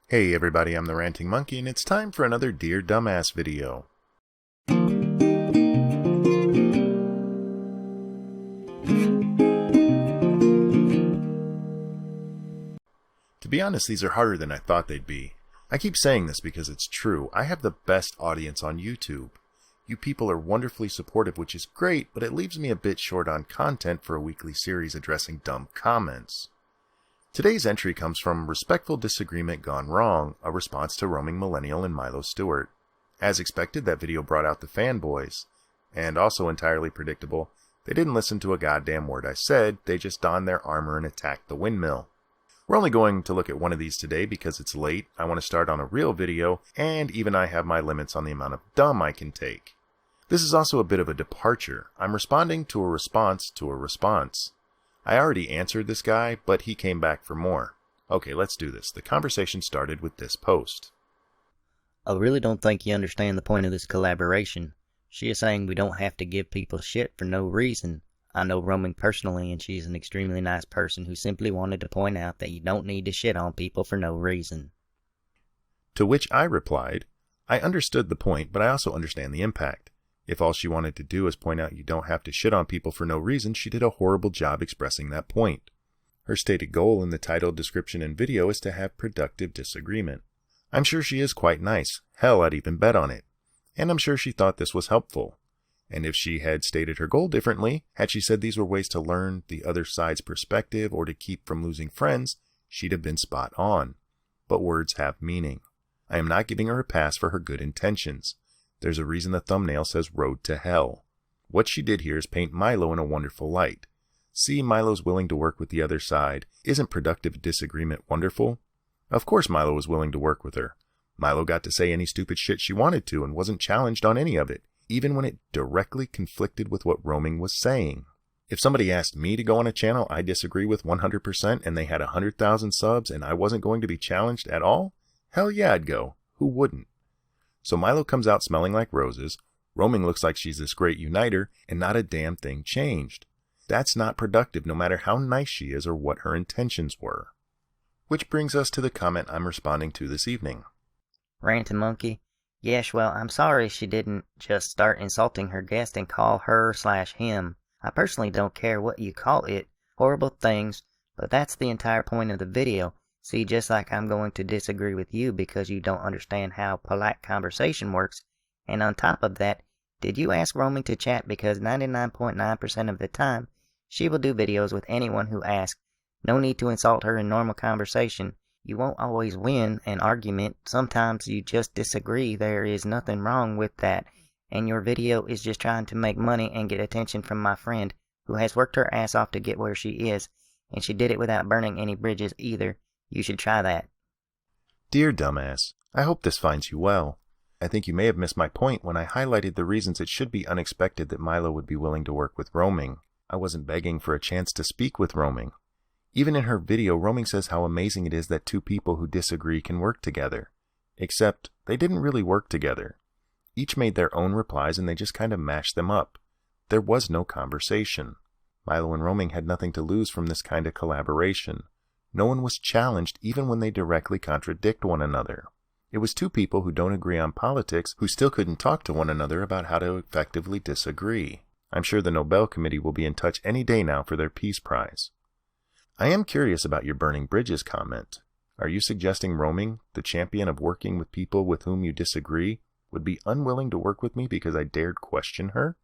Hey everybody, I'm the Ranting Monkey, and it's time for another Dear Dumbass video. To be honest, these are harder than I thought they'd be. I keep saying this because it's true. I have the best audience on YouTube. You people are wonderfully supportive, which is great, but it leaves me a bit short on content for a weekly series addressing dumb comments. Today's entry comes from Respectful Disagreement Gone Wrong, a response to Roaming Millennial and Milo Stewart. As expected, that video brought out the fanboys. And also entirely predictable, they didn't listen to a goddamn word I said, they just donned their armor and attacked the windmill. We're only going to look at one of these today because it's late, I want to start on a real video, and even I have my limits on the amount of dumb I can take. This is also a bit of a departure. I'm responding to a response to a response. I already answered this guy, but he came back for more. Okay, let's do this. The conversation started with this post. I really don't think you understand the point of this collaboration. She is saying we don't have to give people shit for no reason. I know Roaming personally, and she's an extremely nice person who simply wanted to point out that you don't need to shit on people for no reason. To which I replied, I understood the point, but I also understand the impact. If all she wanted to do is point out you don't have to shit on people for no reason, she did a horrible job expressing that point. Her stated goal in the title, description, and video is to have productive disagreement. I'm sure she is quite nice. Hell, I'd even bet on it. And I'm sure she thought this was helpful. And if she had stated her goal differently, had she said these were ways to learn the other side's perspective or to keep from losing friends, she'd have been spot on. But words have meaning. I am not giving her a pass for her good intentions. There's a reason the thumbnail says Road to Hell. What she did here is paint Milo in a wonderful light. See, Milo's willing to work with the other side. Isn't productive disagreement wonderful? Of course Milo was willing to work with her. Milo got to say any stupid shit she wanted to and wasn't challenged on any of it, even when it directly conflicted with what Roaming was saying. If somebody asked me to go on a channel I disagree with 100% and they had 100,000 subs and I wasn't going to be challenged at all, hell yeah, I'd go. Who wouldn't? So Milo comes out smelling like roses, Roaming looks like she's this great uniter, and not a damn thing changed. That's not productive no matter how nice she is or what her intentions were. Which brings us to the comment I'm responding to this evening. Ranting Monkey. Yes, well, I'm sorry she didn't just start insulting her guest and call her/him. I personally don't care what you call it, horrible things, but that's the entire point of the video. See, just like I'm going to disagree with you because you don't understand how polite conversation works, and on top of that, did you ask Roaming to chat because 99.9% of the time, she will do videos with anyone who asks. No need to insult her in normal conversation. You won't always win an argument. Sometimes you just disagree. There is nothing wrong with that. And your video is just trying to make money and get attention from my friend who has worked her ass off to get where she is. And she did it without burning any bridges either. You should try that. Dear Dumbass, I hope this finds you well. I think you may have missed my point when I highlighted the reasons it should be unexpected that Milo would be willing to work with Roaming. I wasn't begging for a chance to speak with Roaming. Even in her video, Roaming says how amazing it is that two people who disagree can work together. Except, they didn't really work together. Each made their own replies and they just kind of mashed them up. There was no conversation. Milo and Roaming had nothing to lose from this kind of collaboration. No one was challenged even when they directly contradict one another. It was two people who don't agree on politics who still couldn't talk to one another about how to effectively disagree. I'm sure the Nobel Committee will be in touch any day now for their Peace Prize. I am curious about your burning bridges comment. Are you suggesting Roaming, the champion of working with people with whom you disagree, would be unwilling to work with me because I dared question her?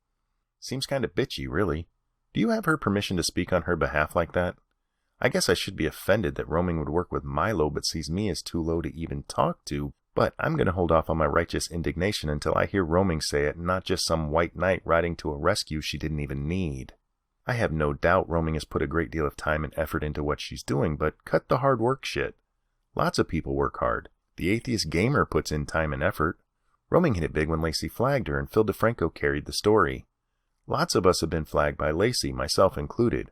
Seems kind of bitchy, really. Do you have her permission to speak on her behalf like that? I guess I should be offended that Roaming would work with Milo but sees me as too low to even talk to, but I'm going to hold off on my righteous indignation until I hear Roaming say it, not just some white knight riding to a rescue she didn't even need. I have no doubt Roaming has put a great deal of time and effort into what she's doing, but cut the hard work shit. Lots of people work hard. The atheist gamer puts in time and effort. Roaming hit it big when Lacey flagged her and Phil DeFranco carried the story. Lots of us have been flagged by Lacey, myself included.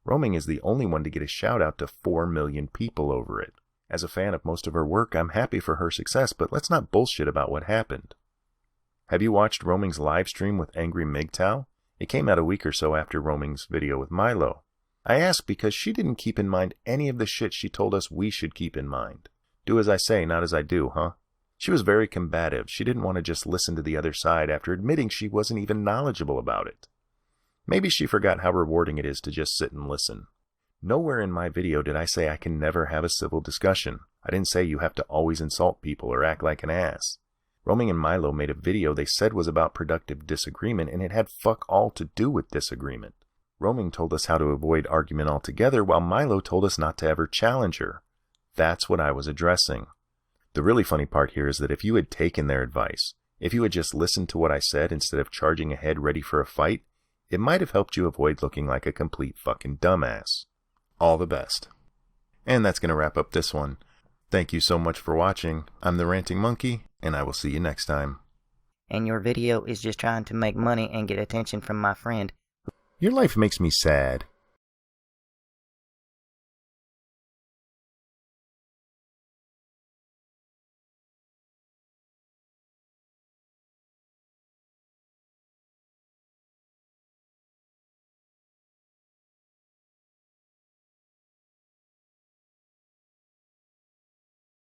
Roaming is the only one to get a shout out to 4 million people over it. As a fan of most of her work, I'm happy for her success, but let's not bullshit about what happened. Have you watched Roaming's live stream with Angry MGTOW? It came out a week or so after Roaming's video with Milo. I ask because she didn't keep in mind any of the shit she told us we should keep in mind. Do as I say, not as I do, huh? She was very combative. She didn't want to just listen to the other side after admitting she wasn't even knowledgeable about it. Maybe she forgot how rewarding it is to just sit and listen. Nowhere in my video did I say I can never have a civil discussion. I didn't say you have to always insult people or act like an ass. Roaming and Milo made a video they said was about productive disagreement, and it had fuck all to do with disagreement. Roaming told us how to avoid argument altogether, while Milo told us not to ever challenge her. That's what I was addressing. The really funny part here is that if you had taken their advice, if you had just listened to what I said instead of charging ahead ready for a fight, it might have helped you avoid looking like a complete fucking dumbass. All the best. And that's going to wrap up this one. Thank you so much for watching. I'm the Ranting Monkey, and I will see you next time. And your video is just trying to make money and get attention from my friend. Your life makes me sad.